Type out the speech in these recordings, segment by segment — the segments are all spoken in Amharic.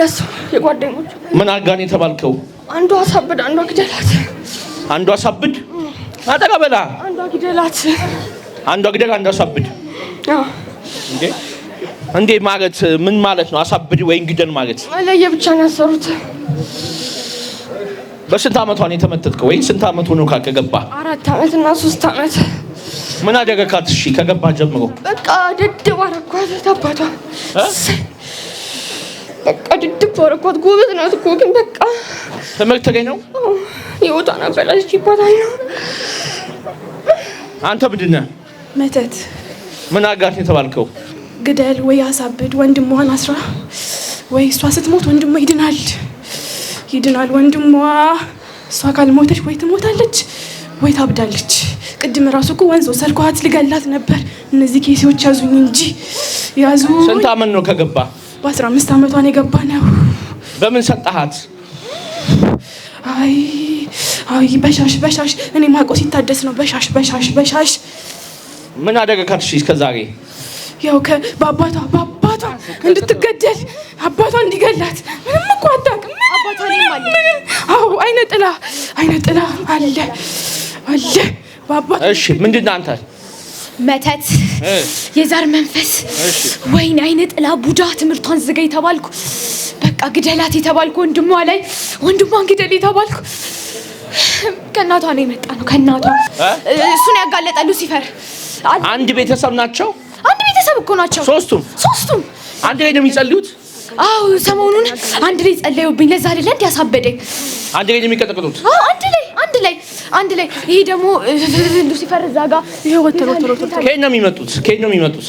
የነሱ የጓደኞቹ ምን አጋን የተባልከው? አንዷ አሳብድ አንዷ ግደላት። አንዷ አሳብድ አጠቃበላ አንዷ ግደላት። አንዷ ግደል አንዷ አሳብድ። እንዴ ማለት ምን ማለት ነው? አሳብድ ወይ ግደል ማለት ለየብቻ ነው ያሰሩት። በስንት አመቷ ነው የተመተትከው? ወይ ስንት አመት ሆኖ ካከገባ? 4 አመት እና 3 አመት። ምን አደረካት? እሺ ከገባ ጀምሮ በቃ ድድብ አረኳት። ታባቷ በቃ ድድብ አረኳት። ጎበዝ ናት እኮ ግን በቃ ትምህርት ላይ ነው ይወጣና በላሽ ይባላል ነው። አንተ ምንድን ነህ? መተት። ምን አጋት የተባልከው? ግደል ወይ አሳብድ ወንድሟን አስራ ወይ እሷ ስትሞት ወንድሟ ይድናል ወንድሟ። እሷ ካልሞተች ወይ ትሞታለች ወይ ታብዳለች። ቅድም ራሱ እኮ ወንዞ ሰርኳት ልገላት ነበር። እነዚህ ኬሲዎች ያዙኝ እንጂ ያዙ። ስንት አመት ነው ከገባ? በ15 አመቷን የገባ ነው። በምን ሰጣሃት? አይ በሻሽ እኔ ማቆ ሲታደስ ነው። በሻሽ ምን አደረካት? እሺ እስከዛሬ ያው በአባቷ እንድትገደል አባቷ እንዲገላት ምንም እኮ አታውቅም። አባቷ አዎ አይነ ጥላ አለ በአባቷ። እሺ ምንድን ነህ አንተ? መተት የዛር መንፈስ ወይኔ አይነ ጥላ ቡዳ ትምህርቷን ዝጋ የተባልኩ በቃ ግደላት የተባልኩ ወንድሟን ግደል የተባልኩ ከእናቷ ነው የመጣ ነው። ከእናቷ እሱን ያጋለጠ ሉሲፈር። አንድ ቤተሰብ ናቸው? አንድ ቤተሰብ እኮ ናቸው ሶስቱም አንድ ላይ ነው የሚጸልዩት? አዎ ሰሞኑን አንድ ላይ ጸለዩብኝ። ለዛ አይደለ እንዴ ያሳበደኝ። አንድ ላይ ነው የሚቀጠቅጡት? አዎ አንድ ላይ ይሄ ደግሞ ሉሲፈር እዛ ጋር ይሄ ወተሮ ከየት ነው የሚመጡት?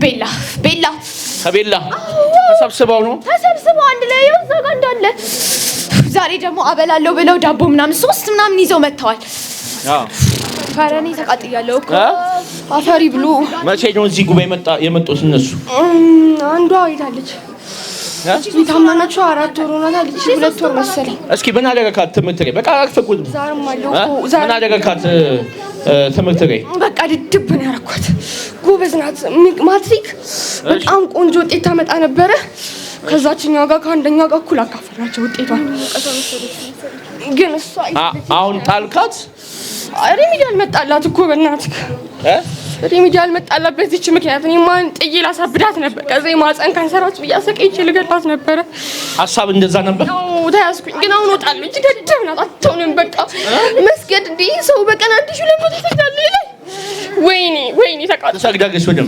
ቤላ ከቤላ ተሰብስበው አንድ ላይ እዛ ጋር እንዳለ። ዛሬ ደግሞ አበላለሁ ብለው ዳቦ ምናምን 3 ምናምን ይዘው መጥተዋል። ፈረኔ ተቃጥያለሁ እኮ አፈሪ ብሉ። መቼ ነው እዚህ ጉባኤ የመጡት እነሱ? አንዷ አይታለች ታማናቸው 4 ወር ሆኗታል። 2 ወር መሰለኝ። እስኪ ምን አደረካት? ትምህርት ላይ በቃ አክፈኩት። ዛሬም አለው ምን አደረካት? ትምህርት ላይ በቃ ድድብ ነው ያረኳት። ጎበዝ ናት። ማትሪክ በጣም ቆንጆ ውጤት ታመጣ ነበረ። ከዛችኛው ጋር ከአንደኛው ጋር እኩል አካፈላቸው ውጤቷን። ግን እሷ አሁን ጣልካት? ሪሚዲያል መጣላት እኮ በእናትህ ሪሚዲያል መጣላት። በዚህች ምክንያት እኔ ማን ጥዬ ላሳብዳት ነበር። ከዛ የማህፀን ካንሰራች ብያሰቀይቼ ልገላት ነበረ። ሀሳብ እንደዛ ነበር። ተያዝኩኝ። ግን አሁን እወጣለሁ። እጅ ደደብ ናት። አትሆንም በቃ መስገድ እንደ ሰው በቀን 1200 ትሰግዳለህ ይላል። ወይኔ ተቃጥሎ ሰግዳገስ ወደም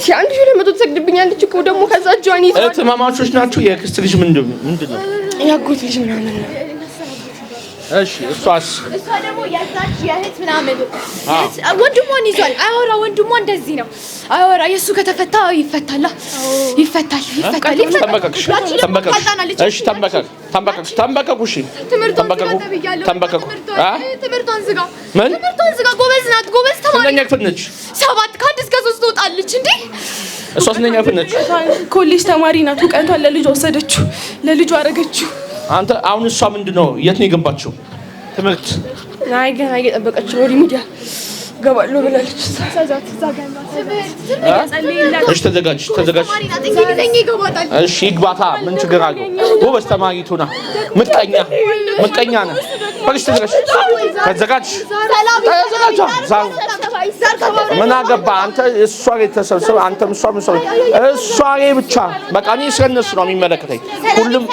1200 ትሰግድብኛለች እኮ ደግሞ ከዛ እጇን ይዟል። እህትማማቾች ናቸው? የክስት ልጅ ምንድን ነው? ያጎት ልጅ ምናምን ነው። እሺ እሷስ? እሷ ደግሞ ያዛች የእህት ምናምን ወንድሟን ይዟል። አያወራ ወንድሟ እንደዚህ ነው አያወራ። የእሱ ከተፈታ ይፈታል። ተንበከኩ። እሺ ተንበከኩ። እሺ ትምህርቷን ዝጋ። ጎበዝ ናት። ጎበዝ ተማሪ። ስንተኛ ክፍል ነች? 7 ከ1 እስከ 3 ትወጣለች እንዴ። እሷ ስንተኛ ክፍል ነች? ኮሌጅ ተማሪ ናት። እውቀቷን ለልጇ ወሰደችው፣ ለልጇ አረገችው። አንተ አሁን እሷ ምንድነው የት ነው የገባችው? ትምህርት አይ ገና እየጠበቀች ነው። ሪሚዲያ ገባለሁ ብላለች። እሺ ተዘጋጅ። እሺ ይግባታ። ምን ችግር አለው? ጎበዝ ተማሪ ትሆና። ምቀኛ ነህ። በቃሽ ተዘጋጅ። ምን አገባ አንተ? እሷ ላይ ተሰብስበ አንተም እሷም እሷ ላይ ብቻ በቃ እኔ ስለነሱ ነው የሚመለከተኝ። ሁሉም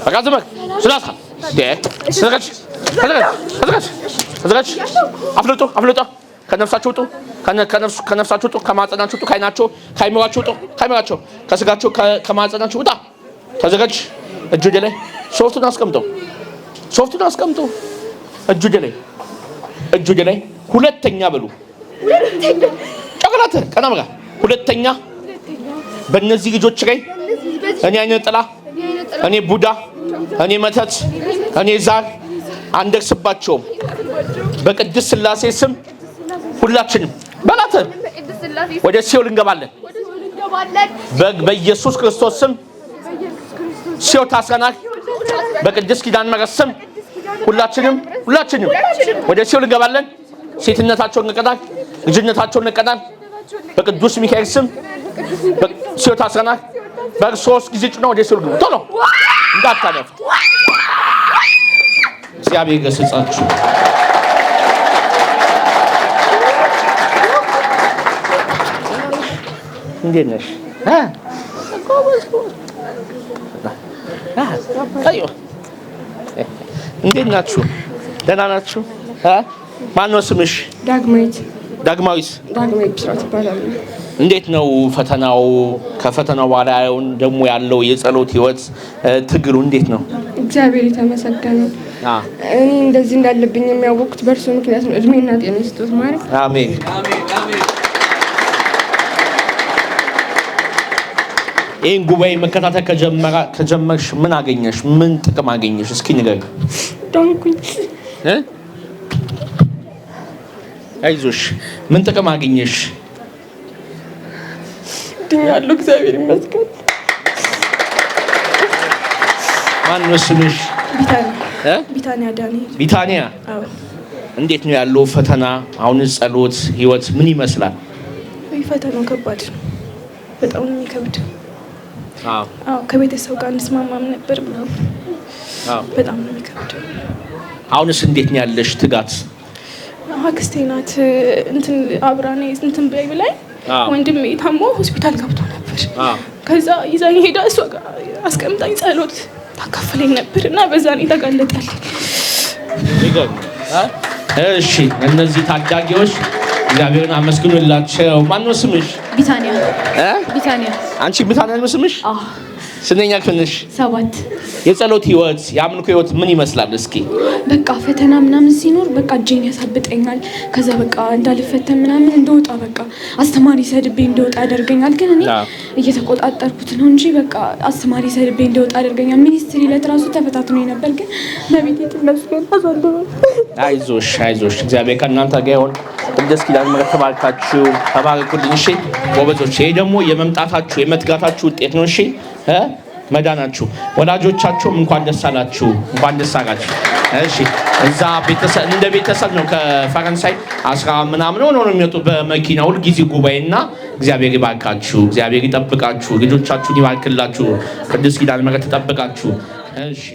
በቃ ዝም በል። ተዘጋጅ። አፍልጦ ከነፍሳቸው ውጡ፣ ከነፍሳቸው ውጡ፣ ከማጸናቸው ውጡ፣ ከአይናቸው ከአይምሯቸው ውጡ፣ ከአይምሯቸው ከስጋቸው ከማጸናቸው ውጣ። ተዘጋጅ። እጅ ወደ ላይ ሶፍቱን አስቀምጠው። እጅ ወደ ላይ። ሁለተኛ በሉ። ጨቅላት ቀና ብላ። ሁለተኛ በእነዚህ ልጆች ላይ እኔ አይነ ጥላ፣ እኔ ቡዳ፣ እኔ መተት፣ እኔ ዛር አንደርስባቸውም። በቅድስት ሥላሴ ስም ሁላችንም በላተ ወደ ሲኦል እንገባለን። በኢየሱስ ክርስቶስ ስም ሲኦል ታስረናል። በቅድስት ኪዳነ ምሕረት ስም ሁላችንም ወደ ሲኦል እንገባለን። ሴትነታቸውን እንቀጣል፣ ልጅነታቸውን እንቀጣል። በቅዱስ ሚካኤል ስም ሲኦል ታስረናል። በ3 ጊዜ ጭኖ ወደ ስልጉ ቶሎ እንዳታለፉ። እግዚአብሔር ይገስጻችሁ። እንዴት ነሽ? እንዴት ናችሁ? ደህና ናችሁ? ማነው ስምሽ? ዳግማዊት። ዳግማዊት ብስራት ይባላል። እንዴት ነው ፈተናው? ከፈተናው በኋላ ደግሞ ያለው የጸሎት ህይወት ትግሉ እንዴት ነው? እግዚአብሔር የተመሰገነ። እኔ እንደዚህ እንዳለብኝ የሚያወቅኩት በእርሱ ምክንያት ነው። እድሜና ጤና ይስጡት ማለት። አሜን። ይህን ጉባኤ መከታተል ከጀመርሽ ምን አገኘሽ? ምን ጥቅም አገኘሽ? እስኪ ንገሪኝ። ዳንኩኝ። አይዞሽ። ምን ጥቅም አገኘሽ? ድኛለሁ። እግዚአብሔር ይመስገን። ማነው ስምሽ? ቢታንያ ዳንኤል። ቢታንያ፣ እንዴት ነው ያለው ፈተና? አሁን ጸሎት ህይወት ምን ይመስላል? ፈተናው ከባድ ነው። በጣም ነው የሚከብድ። ከቤተሰብ ጋር እንስማማም ነበር ምናምን። በጣም ነው የሚከብድ። አሁንስ እንዴት ነው ያለሽ ትጋት? አክስቴ ናት እንትን አብራኔ እንትን ብላይ ወንድሜ ታሞ ሆስፒታል ገብቶ ነበር። ከዛ ይዛኝ ሄዳ እሷ ጋር አስቀምጣኝ ጸሎት ታካፍለኝ ነበር እና በዛ ነው ተጋለጠልኝ። እሺ፣ እነዚህ ታዳጊዎች እግዚአብሔርን አመስግኑላቸው። ማነው ስምሽ? ቢታንያ። ቢታንያ። አንቺ ቢታንያ ነው ስምሽ? ስንተኛ ክፍል ነሽ? 7። የጸሎት ህይወት የአምልኮ ህይወት ምን ይመስላል? እስኪ በቃ ፈተና ምናምን ሲኖር በቃ እጄን ያሳብጠኛል። ከዛ በቃ እንዳልፈተን ምናምን እንደወጣ በቃ አስተማሪ ሰድቤ እንደወጣ ያደርገኛል። ግን እኔ እየተቆጣጠርኩት ነው እንጂ በቃ አስተማሪ ሰድቤ እንደወጣ ያደርገኛል። ሚኒስትሪ ለትራሱ ተፈታትኖ ነበር ግን ነብይ ተመስገን አዛንደው። አይዞሽ አይዞሽ፣ እግዚአብሔር ከእናንተ ጋር ይሁን። ቅድስት ኪዳነ ምሕረት ተባርካችሁ ተባረኩልኝ። እሺ ጎበዞች፣ ይሄ ደግሞ የመምጣታችሁ የመትጋታችሁ ውጤት ነው። እሺ መዳናችሁ። ወላጆቻችሁም እንኳን ደስ አላችሁ፣ እንኳን ደስ አላችሁ። እሺ እዛ ቤተሰብ እንደ ቤተሰብ ነው። ከፈረንሳይ 10 ምናምን ነው የሚወጡ በመኪና ሁልጊዜ ጉባኤና እግዚአብሔር ይባርካችሁ፣ እግዚአብሔር ይጠብቃችሁ፣ ልጆቻችሁን ይባርክላችሁ። ቅድስት ኪዳነ ምሕረት ተጠብቃችሁ። እሺ